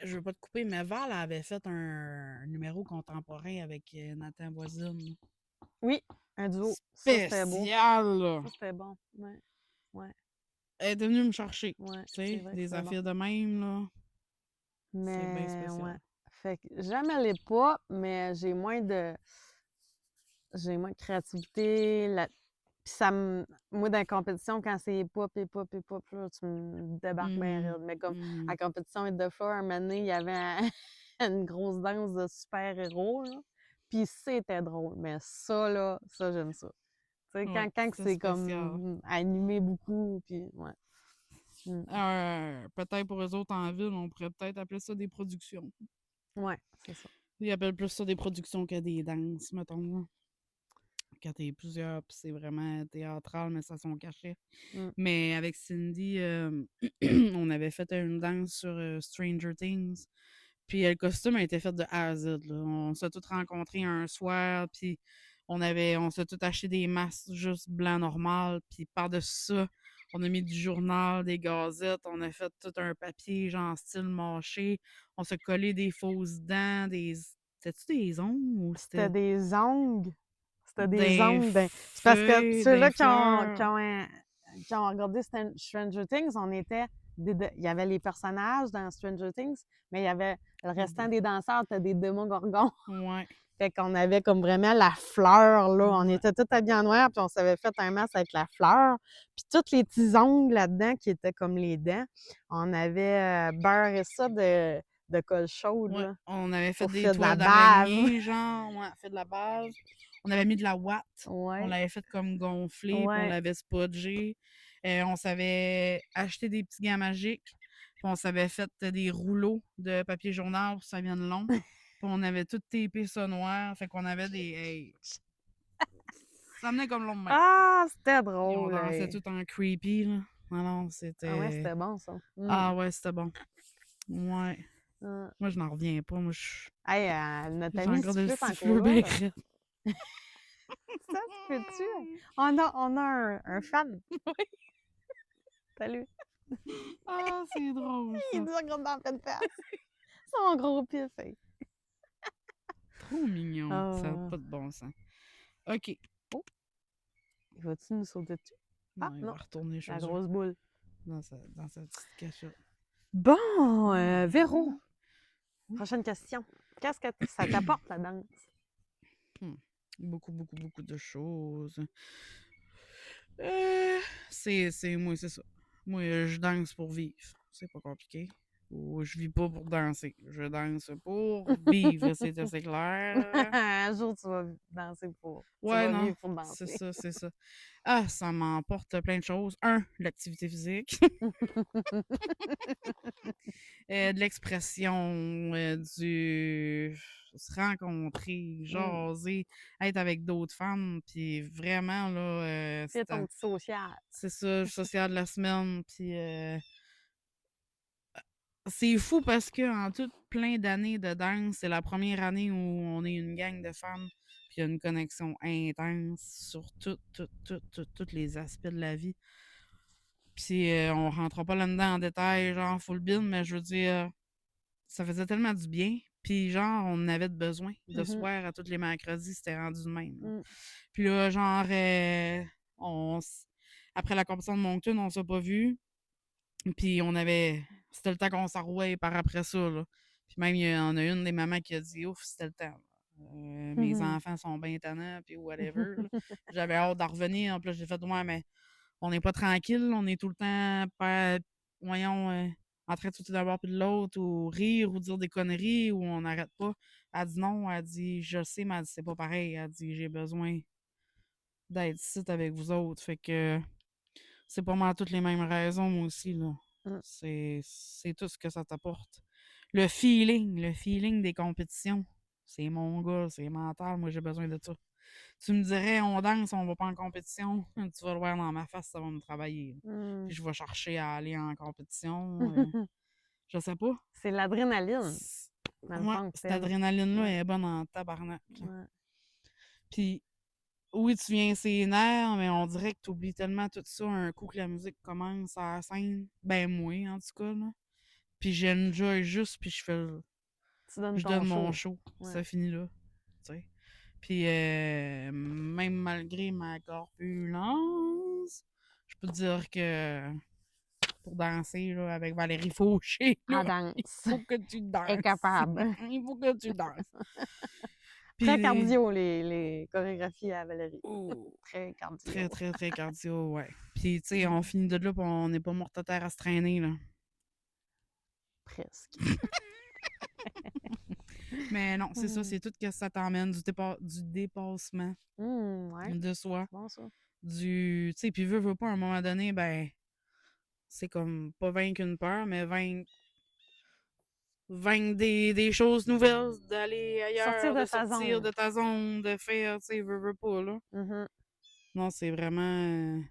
Je veux pas te couper, mais Val avait fait un numéro contemporain avec Nathan Voisine. Oui, un duo. Ça, c'était beau. Spécial, là. Ça, c'était bon. Ouais, ouais, Elle est venue me chercher. ouais. Tu C'est sais, vrai que des c'était bon. affaires de même, là. C'est bien Mais, spécial. ouais. Fait que j'aime les pas, mais j'ai moins de créativité. Puis ça me... Moi, dans la compétition, quand c'est pop, là, tu me débarques bien raide. Mais comme Mhm. à compétition et de fois, un moment donné, il y avait une grosse danse de super-héros, là. Puis c'était drôle. Mais ça, là, ça, j'aime ça. Tu sais, Ouais, quand c'était c'est spécial. comme animé beaucoup, puis ouais. Peut-être pour eux autres en ville, on pourrait peut-être appeler ça des productions. Ouais, c'est ça. Ils appellent plus ça des productions que des danses, mettons. Là. Quand t'es plusieurs, puis c'est vraiment théâtral, mais ça son cachet. Mm. Mais avec Cindy, on avait fait une danse sur Stranger Things. Puis le costume a été fait de A à Z. Là. On s'est tous rencontrés un soir, puis on s'est tous acheté des masques juste blanc normal. Puis par-dessus ça, on a mis du journal, des gazettes, on a fait tout un papier, genre style mâché. On s'est collé des fausses dents, des. C'était-tu des ongles ou C'était c'était des ongles. C'était des des ongles. C'est parce que feuilles, ceux-là des fleurs? qui ont regardé Stranger Things, il y avait les personnages dans Stranger Things, mais il y avait le restant des danseurs, c'était des démogorgons. Ouais. Fait qu'on avait comme vraiment la fleur, là. On Ouais. était tous habillés en noir, puis on s'avait fait un masque avec la fleur. Puis tous les petits ongles là-dedans, qui étaient comme les dents, on avait beurré ça de colle chaude, Ouais. là, On avait fait pour des faire de la toiles bave. d'araignée, genre. Ouais, fait de la base. On avait mis de la ouate. On Ouais, l'avait fait comme gonflé, puis on ouais. l'avait spudgé. On s'avait acheté des petits gants magiques. Puis on s'avait fait des rouleaux de papier journal pour que ça vienne long. Puis on avait tout tapé ça noir. Fait qu'on avait des. Hey, ça venait comme long de main. Ah, c'était Puis on drôle, dansait hey. tout en creepy, là. Alors, Ah ouais, c'était. c'était bon, ça. Ah ouais, c'était bon. Ouais. Ah. Moi, je n'en reviens pas. Moi, je. Hey, notre J'ai ami encore des sifflait en siffleux couleur. bien Ça craies. se peut-tu? On a un fan. Salut. Ah, c'est drôle, Il ça. nous regarde dans la pleine face. Son gros pif, hey. Trop mignon. Ça n'a Ah. pas de bon sens. OK. Oh, vas-tu nous sauter dessus? Non, Ah, il non, va retourner chez la eux. grosse boule. Dans sa petite cachette. Bon, Véro, prochaine question. Qu'est-ce que ça t'apporte, la danse? Beaucoup, beaucoup, beaucoup de choses. Moi, c'est ça. Moi, je danse pour vivre. C'est pas compliqué. Ou je vis pas pour danser. Je danse pour vivre, c'est assez clair. Un jour, tu vas danser pour. Tu Ouais, vas non. vivre pour C'est danser. ça, c'est ça. Ah, ça m'emporte plein de choses. L'activité physique. De l'expression, du se rencontrer, jaser, être avec d'autres femmes, puis vraiment, là, Fais ton petit social. c'est ça, le social de la semaine, puis c'est fou parce que en tout plein d'années de danse, c'est la première année où on est une gang de femmes, puis il y a une connexion intense sur tous les aspects de la vie. Puis on rentrera pas là-dedans en détail, genre full bin, mais je veux dire, ça faisait tellement du bien. Puis genre, on en avait de besoin. De soir à tous les mercredis, c'était rendu de même. Là. Puis là, genre, après la compétition de Moncton, on s'est pas vu. Puis c'était le temps qu'on s'enrouait par après ça. Là. Puis même, il y en a une des mamans qui a dit, ouf, c'était le temps. Mes enfants sont bien tannants, puis whatever. Là. J'avais hâte d'en revenir. En plus, j'ai fait, ouais, mais on n'est pas tranquille. On est tout le temps, voyons, en train de sauter d'un bord puis de l'autre, ou rire, ou dire des conneries, ou on n'arrête pas. Elle dit non, elle dit, je le sais, mais elle dit, c'est pas pareil. Elle dit, j'ai besoin d'être ici avec vous autres. Fait que c'est pas mal toutes les mêmes raisons, moi aussi, là. Mm. C'est tout ce que ça t'apporte. Le feeling des compétitions. C'est mon gars, c'est mental. Moi, j'ai besoin de ça. Tu me dirais, on danse, on va pas en compétition. Tu vas le voir dans ma face, ça va me travailler. Mm. Puis je vais chercher à aller en compétition. Je sais pas. C'est l'adrénaline, C- dans le Ouais, fond, que cette t'aimes. adrénaline-là Ouais. elle est bonne en tabarnak. Ouais. Puis oui, tu viens ses nerfs, mais on dirait que tu oublies tellement tout ça un coup que la musique commence à la scène. Ben moi, en tout cas, là. Puis j'enjoy juste, puis Tu donnes je ton donne mon show. show. Ouais. Ça finit là. Tu sais. Puis même malgré ma corpulence, je peux te dire que pour danser là, avec Valérie Fauché, À là, il danse. faut que tu danses. Est capable. Il faut que tu danses. Très Puis cardio, les chorégraphies à Valérie. oh, Très cardio. très, très, très cardio, ouais. Puis tu sais, on finit de là, puis on n'est pas mort à terre à se traîner, là. Presque. Mais non, c'est ça, c'est tout que ça t'emmène, du dépassement Ouais. de soi. C'est bon, ça. Tu sais, puis veux pas, à un moment donné, ben, c'est comme pas vaincre une peur, mais vaincre des choses nouvelles, d'aller Sortir ailleurs, de de ta sortir zone. de ta zone, de faire, tu sais, veux pas, là. Mhm. Non, c'est vraiment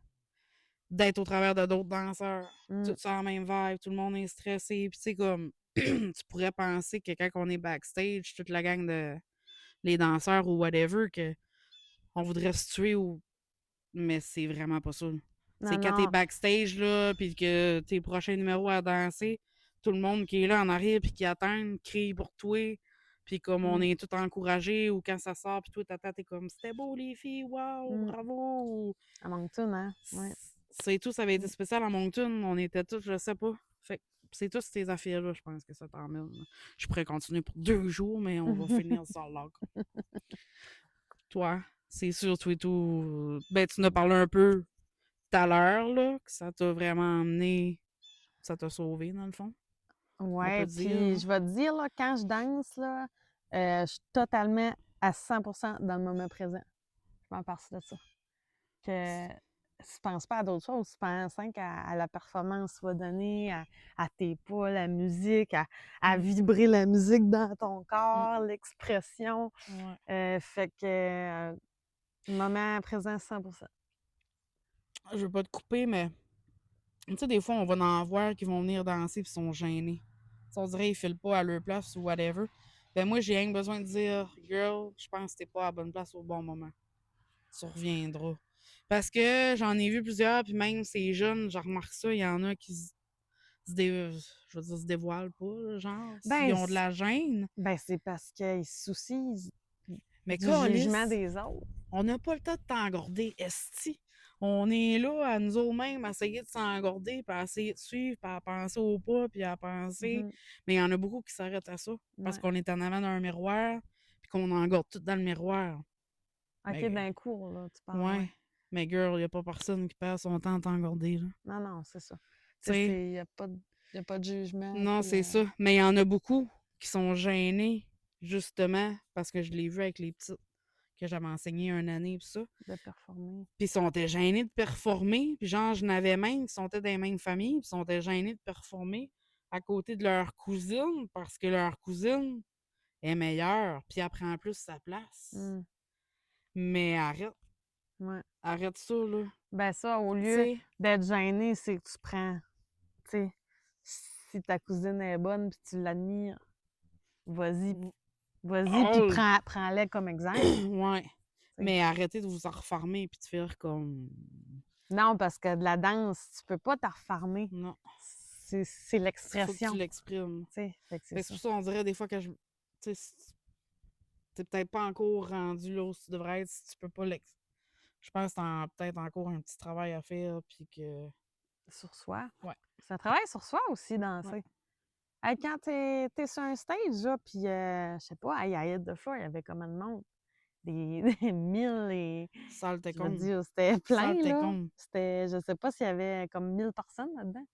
d'être au travers de d'autres danseurs. Mm. Tout ça en même vibe, tout le monde est stressé. Puis tu sais, comme, tu pourrais penser que quand on est backstage, toute la gang de les danseurs ou whatever, que on voudrait se tuer ou. Mais c'est vraiment pas ça. Non, C'est quand t'es non. backstage, là, puis que tes prochains numéros à danser, tout le monde qui est là en arrière, puis qui attend, crie pour toi. Puis comme on Mm. est tout encouragé, ou quand ça sort, puis toi, t'attends, t'es comme, c'était beau les filles, wow, Mm. bravo. Ou À Moncton, hein? Ouais. c'est tout, ça avait été Mm. spécial à Moncton. On était tous, je sais pas. Fait que c'est tous ces affaires-là, je pense que ça t'emmène. Je pourrais continuer pour 2 jours, mais on va finir ça là. Toi, c'est sûr, toi et tout. Ben, tu nous as parlé un peu tout à l'heure, là, que ça t'a vraiment emmené, ça t'a sauvé, dans le fond. Ouais, peut dire, puis hein. je vais te dire, là, quand je danse, là, je suis totalement à 100% dans le moment présent. Je m'en passe de ça. Que tu penses pas à d'autres choses, tu penses hein, à la performance que tu vas donner, à tes pas, la musique, à Mm. vibrer la musique dans ton corps, l'expression. Ouais. Fait que moment présent 100%. Je veux pas te couper, mais tu sais, des fois, on va en voir qui vont venir danser puis sont gênés. T'sais, on dirait qu'ils filent pas à leur place ou whatever. Ben moi, j'ai rien que besoin de dire, girl, je pense que t'es pas à la bonne place au bon moment. Tu reviendras. Parce que j'en ai vu plusieurs, puis même ces jeunes, je remarque ça, il y en a qui je veux dire, se dévoilent pas, là, genre, Ben, s'ils ont de la gêne. Ben, c'est parce qu'ils se soucient Mais du jugement câlisse, des autres. on n'a pas le temps de t'engorder, esti. On est là à nous mêmes à essayer de s'engorder, puis à essayer de suivre, puis à penser au pas, puis à penser. Mhm. Mais il y en a beaucoup qui s'arrêtent à ça, parce Ouais. qu'on est en avant d'un miroir, puis qu'on engorde tout dans le miroir. OK, Mais- d'un cours, là, tu parles. Ouais. Ouais. Mais girl, il n'y a pas personne qui perd son temps à t'engorder, là. Non, non, c'est ça. Tu sais, Il n'y a pas de jugement. non, puis, c'est ça. Mais il y en a beaucoup qui sont gênés, justement, parce que je l'ai vu avec les petites que j'avais enseigné une année, pis ça. de performer. Puis ils sont gênés de performer. Puis genre, je n'avais même qui sont dans les mêmes familles, puis ils sont gênés de performer à côté de leur cousine, parce que leur cousine est meilleure, puis elle prend plus sa place. Mm. Mais arrête. Ouais. Arrête ça, là. Ben ça, au Tu lieu sais, d'être gêné, c'est que tu prends, tu sais, si ta cousine est bonne puis tu l'admires, vas-y, puis Oh! prends-la comme exemple. Ouais. Mais arrêtez de vous en refarmer puis de faire comme. Non, parce que de la danse, tu peux pas t'en refarmer. Non. C'est Faut que l'expression. tu l'exprimes. Tu sais, fait que c'est C'est ça. pour ça, on dirait des fois que je. Tu sais, t'es peut-être pas encore rendu là où tu devrais être si tu peux pas l'exprimer. Je pense que t'as peut-être encore un petit travail à faire, puis que. Sur soi. Ouais. C'est un travail sur soi aussi, danser. Ouais. Hey, quand t'es sur un stage, là, puis je sais pas, à Hit the Floor, il y avait combien de monde? Des 1000 et... Sale t'es Je veux con. dire, c'était plein, Sale t'es là. con. C'était, je sais pas s'il y avait comme 1000 personnes là-dedans.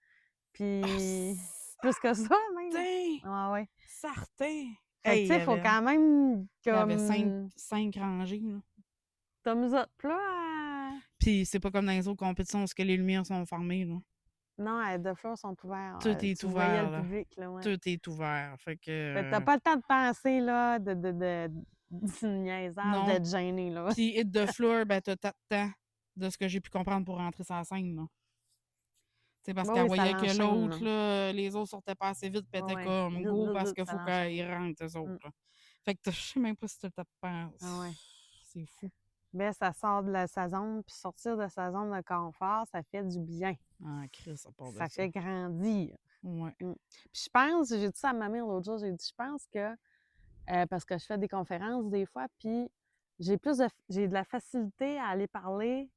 Puis Ah, plus que ça, même. certain! Ah ouais. Certain! Fait que, Hey, tu sais, il faut quand même il y avait comme... 5 rangées, là. Thumbs up là Puis c'est pas comme dans les autres compétitions où que les lumières sont fermées, là. Non, de fleurs sont ouverts. Tout est Tu voyais ouvert, le là. public, là, ouais. Tout est ouvert. Fait Fait que t'as que... pas le temps de penser, là, du niaisage, Non. d'être gêné, là. Puis hit de floor, ben t'as tant de temps de ce que j'ai pu comprendre pour rentrer sur la scène, là. C'est parce Bah qu'elle oui, ça voyait que l'enchaîne, l'autre, là, les autres sortaient pas assez vite, puis elle Ouais, était ouais. comme Vite, go vite, parce vite, qu'il ça faut l'enchaîne. qu'ils rentrent, eux autres. Là. Fait que je sais même pas si tu le penses. Ah ouais. C'est fou. Mais ça sort de sa zone, puis sortir de sa zone de confort, ça fait du bien. Ah, Chris, ça part de Ça fait grandir. Ouais. Puis je pense, j'ai dit ça à ma mère l'autre jour, j'ai dit, je pense que, parce que je fais des conférences des fois, puis j'ai de la facilité à aller parler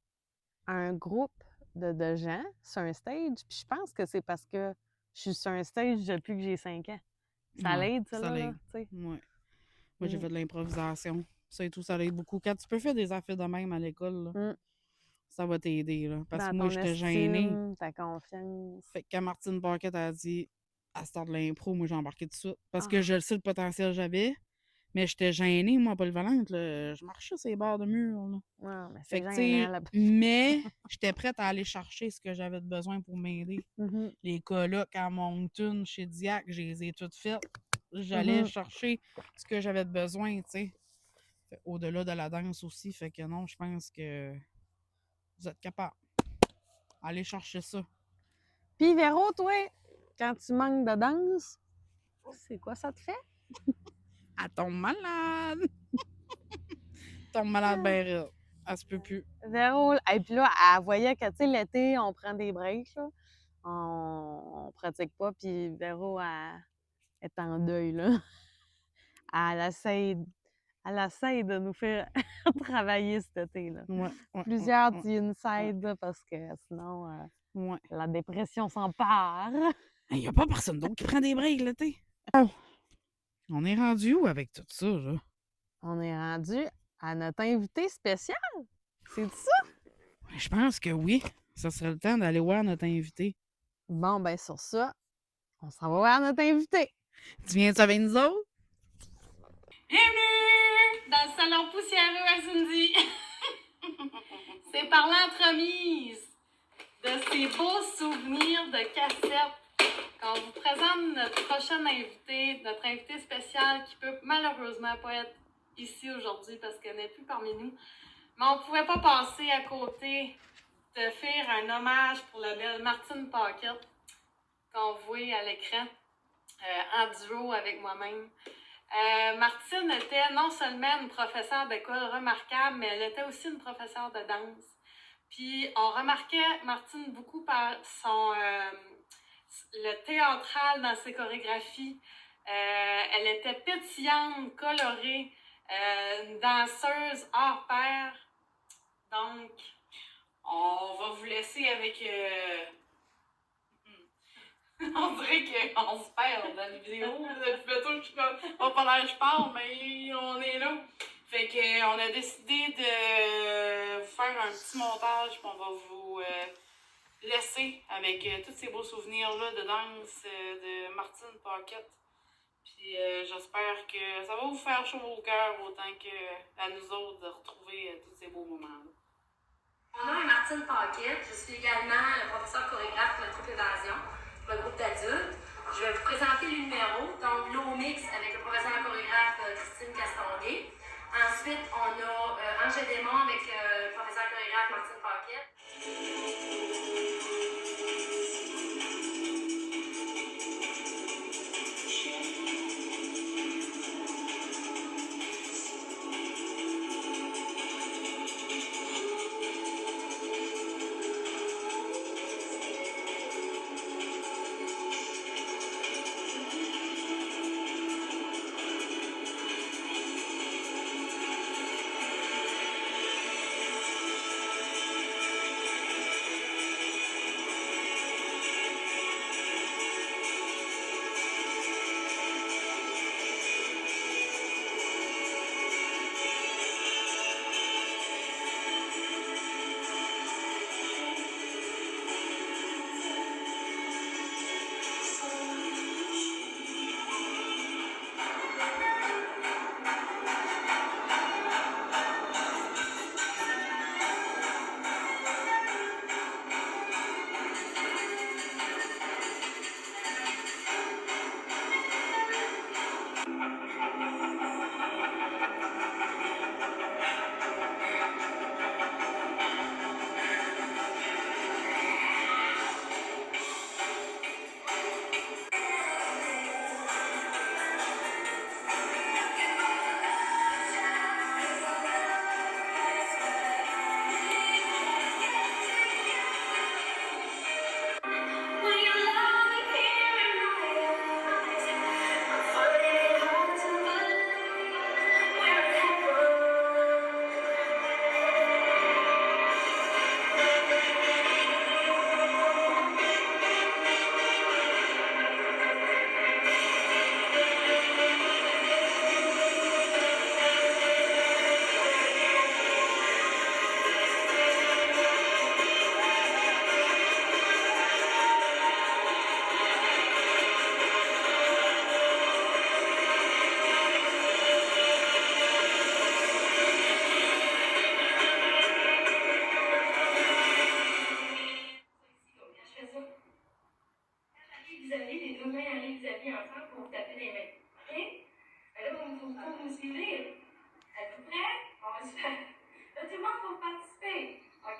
à un groupe de gens sur un stage, puis je pense que c'est parce que je suis sur un stage depuis que j'ai 5 ans. Ça Ouais, l'aide, ça, ça là, l'aide. tu sais. Ouais. Moi, j'ai fait de l'improvisation. Ça et tout, ça l'aide beaucoup. Quand tu peux faire des affaires de même à l'école, là, ça va t'aider, là. Parce Dans que moi, ton j'étais gênée. estime, ta confiance. Fait que quand Martine Paquette a dit à start de l'impro, moi, j'ai embarqué tout de suite. Parce que je le sais le potentiel que j'avais. Mais j'étais gênée, moi, polyvalente. Là. Je marchais sur les barres de mur. Là. Ouais, mais Fait c'est que, gênant, là. mais j'étais prête à aller chercher ce que j'avais de besoin pour m'aider. Mhm. Les colocs à Moncton, chez Diac, je les ai toutes faites. J'allais chercher ce que j'avais de besoin, tu sais. Au-delà de la danse aussi. Fait que non, je pense que vous êtes capable. Allez chercher ça. Puis, Véro, toi, quand tu manques de danse, c'est quoi ça te fait? Elle tombe malade! Elle tombe malade ben raide. Elle se peut plus. Véro, et puis là, elle voyait que, tu sais, l'été, on prend des breaks, là. On pratique pas, puis Véro, elle est en deuil, là. Elle essaie de nous faire travailler cet été, là. Ouais, Plusieurs inside, là, parce que sinon, la dépression s'empare. Il n'y a pas personne d'autre qui prend des breaks l'été. On est rendu où avec tout ça, là? On est rendu à notre invité spécial. C'est ça? Je pense que oui. Ça serait le temps d'aller voir notre invité. Bon, ben sur ça, on s'en va voir notre invité. Tu viens-tu avec nous autres? Bienvenue dans le salon poussiéreux à Cindy. C'est par l'entremise de ces beaux souvenirs de cassettes qu'on vous présente notre prochaine invité, notre invité spécial qui peut malheureusement pas être ici aujourd'hui parce qu'elle n'est plus parmi nous. Mais on ne pouvait pas passer à côté de faire un hommage pour la belle Martine Paquette qu'on voit à l'écran en duo avec moi-même. Martine était non seulement une professeure d'école remarquable, mais elle était aussi une professeure de danse. Puis on remarquait Martine beaucoup par le théâtral dans ses chorégraphies. Elle était pétillante, colorée, une danseuse hors pair. Donc, on va vous laisser avec... On dirait qu'on se perd dans la vidéo. Pas pendant que je parle, mais on est là. Fait qu'on a décidé de vous faire un petit montage, puis on va vous laisser avec tous ces beaux souvenirs-là de danse de Martine Paquette. Puis j'espère que ça va vous faire chaud au cœur autant qu'à nous autres de retrouver tous ces beaux moments-là. Mon nom est Martine Paquette. Je suis également le professeur chorégraphe pour le troupe Évasion, pour le groupe d'adultes. Je vais vous présenter les numéros, donc l'eau mix avec le professeur chorégraphe Christine Castonguay. Ensuite, on a Angèle Desmonts avec le professeur chorégraphe Martine Paquette.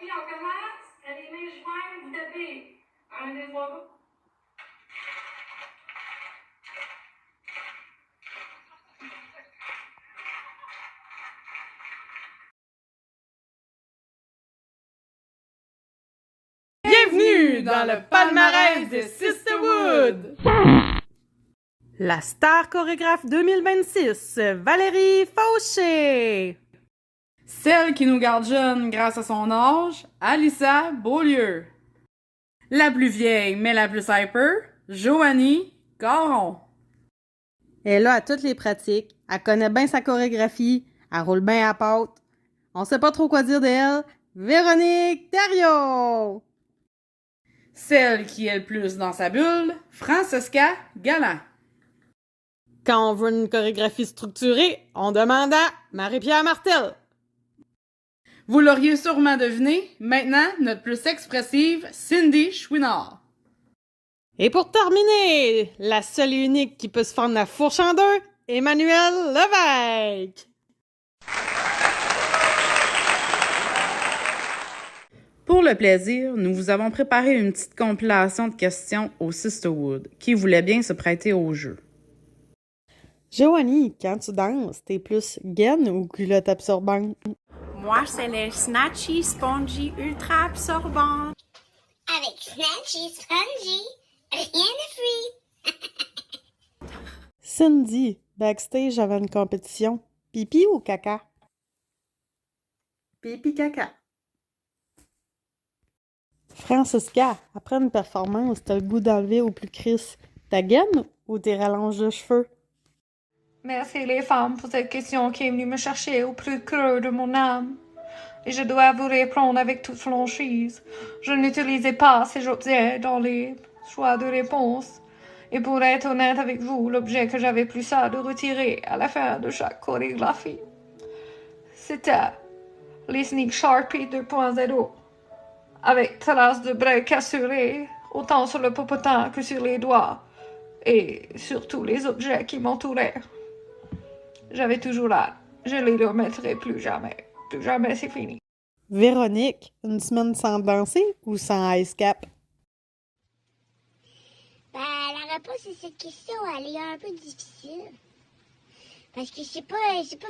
puis on commence. Les mains jointes, vous tapez. 1, 2, 3, go. Bienvenue dans le palmarès de Sisterwood! La star chorégraphe 2026, Valérie Fauché! Celle qui nous garde jeunes grâce à son âge, Alyssa Beaulieu. La plus vieille, mais la plus hyper, Joanie Caron. Elle est là à toutes les pratiques, elle connaît bien sa chorégraphie, elle roule bien à pâte. On sait pas trop quoi dire d'elle, Véronique Thériault! Celle qui est le plus dans sa bulle, Francesca Galland. Quand on veut une chorégraphie structurée, on demande à Marie-Pierre Martel. Vous l'auriez sûrement deviné, maintenant, notre plus expressive, Cindy Chouinard. Et pour terminer, la seule et unique qui peut se fendre la fourche en deux, Emmanuel Lévesque. Pour le plaisir, nous vous avons préparé une petite compilation de questions au Sisterwood, qui voulait bien se prêter au jeu. Joanie, quand tu danses, t'es plus gaine ou culotte absorbante? Moi, c'est les Snatchy Spongy Ultra Absorbant. Avec Snatchy Spongy, rien de free. Cindy, backstage avant une compétition, pipi ou caca? Pipi caca. Francesca, après une performance, t'as le goût d'enlever au plus Chris ta gaine ou tes rallonges de cheveux? Merci les femmes pour cette question qui est venue me chercher au plus creux de mon âme. Et je dois vous répondre avec toute franchise. Je n'utilisais pas ces objets dans les choix de réponse. Et pour être honnête avec vous, l'objet que j'avais plus ça de retirer à la fin de chaque chorégraphie, c'était les Sneak Sharpie 2.0. Avec traces de break assurées, autant sur le popotin que sur les doigts, et sur tous les objets qui m'entouraient. J'avais toujours hâte. Je les remettrai plus jamais. Plus jamais, c'est fini. Véronique, une semaine sans danser ou sans ice cap? Ben, la réponse à cette question, elle est un peu difficile. Parce que c'est pas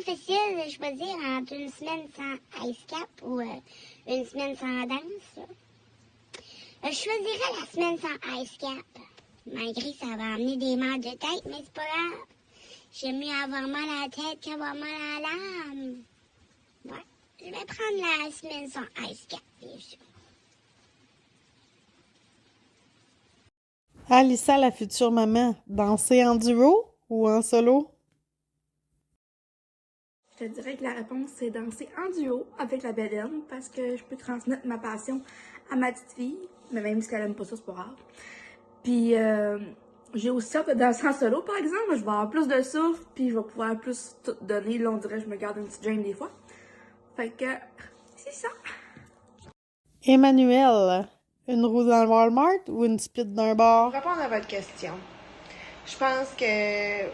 facile de choisir entre une semaine sans ice cap ou une semaine sans danse. Là. Je choisirais la semaine sans ice cap. Malgré ça va amener des mal de tête, mais c'est pas grave. J'aime mieux avoir mal à la tête qu'avoir mal à l'âme. Ouais, je vais prendre la semaine sans ice cap, bien sûr. Alyssa, la future maman, danser en duo ou en solo? Je te dirais que la réponse, c'est danser en duo avec la belle parce que je peux transmettre ma passion à ma petite fille, mais même si elle aime pas ça, c'est pas grave. Puis, j'ai aussi hâte de danser en solo, par exemple. Je vais avoir plus de souffle, puis je vais pouvoir plus tout donner. Là, on dirait que je me garde une petite gêne des fois. Fait que, c'est ça. Emmanuel, une roue dans le Walmart ou une split d'un bar? Pour répondre à votre question, je pense que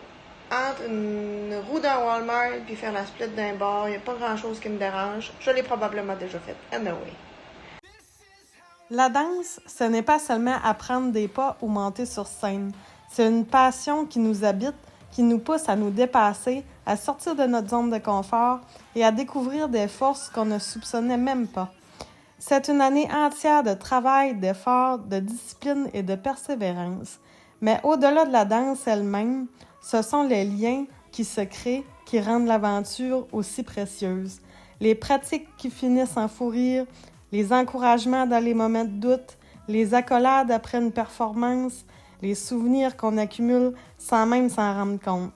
entre une roue d'un Walmart puis faire la split d'un bar, il n'y a pas grand-chose qui me dérange. Je l'ai probablement déjà faite. Anyway. La danse, ce n'est pas seulement apprendre des pas ou monter sur scène. C'est une passion qui nous habite, qui nous pousse à nous dépasser, à sortir de notre zone de confort et à découvrir des forces qu'on ne soupçonnait même pas. C'est une année entière de travail, d'effort, de discipline et de persévérance. Mais au-delà de la danse elle-même, ce sont les liens qui se créent qui rendent l'aventure aussi précieuse. Les pratiques qui finissent en fou rire, les encouragements dans les moments de doute, les accolades après une performance, les souvenirs qu'on accumule sans même s'en rendre compte.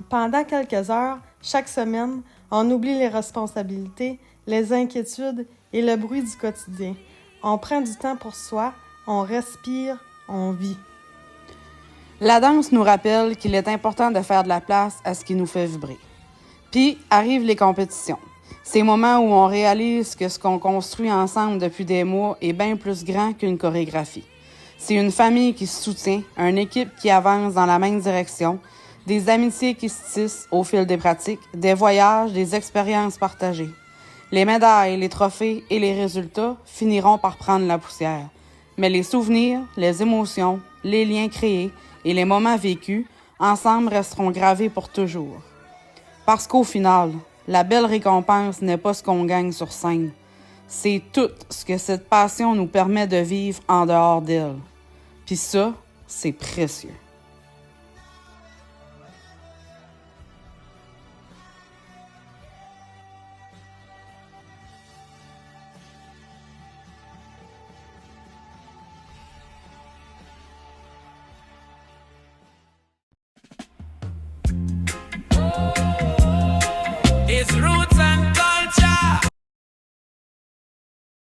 Pendant quelques heures, chaque semaine, on oublie les responsabilités, les inquiétudes et le bruit du quotidien. On prend du temps pour soi, on respire, on vit. La danse nous rappelle qu'il est important de faire de la place à ce qui nous fait vibrer. Puis arrivent les compétitions. Ces moments où on réalise que ce qu'on construit ensemble depuis des mois est bien plus grand qu'une chorégraphie. C'est une famille qui se soutient, une équipe qui avance dans la même direction, des amitiés qui se tissent au fil des pratiques, des voyages, des expériences partagées. Les médailles, les trophées et les résultats finiront par prendre la poussière. Mais les souvenirs, les émotions, les liens créés et les moments vécus, ensemble resteront gravés pour toujours. Parce qu'au final, la belle récompense n'est pas ce qu'on gagne sur scène. C'est tout ce que cette passion nous permet de vivre en dehors d'elle. Puis ça, c'est précieux.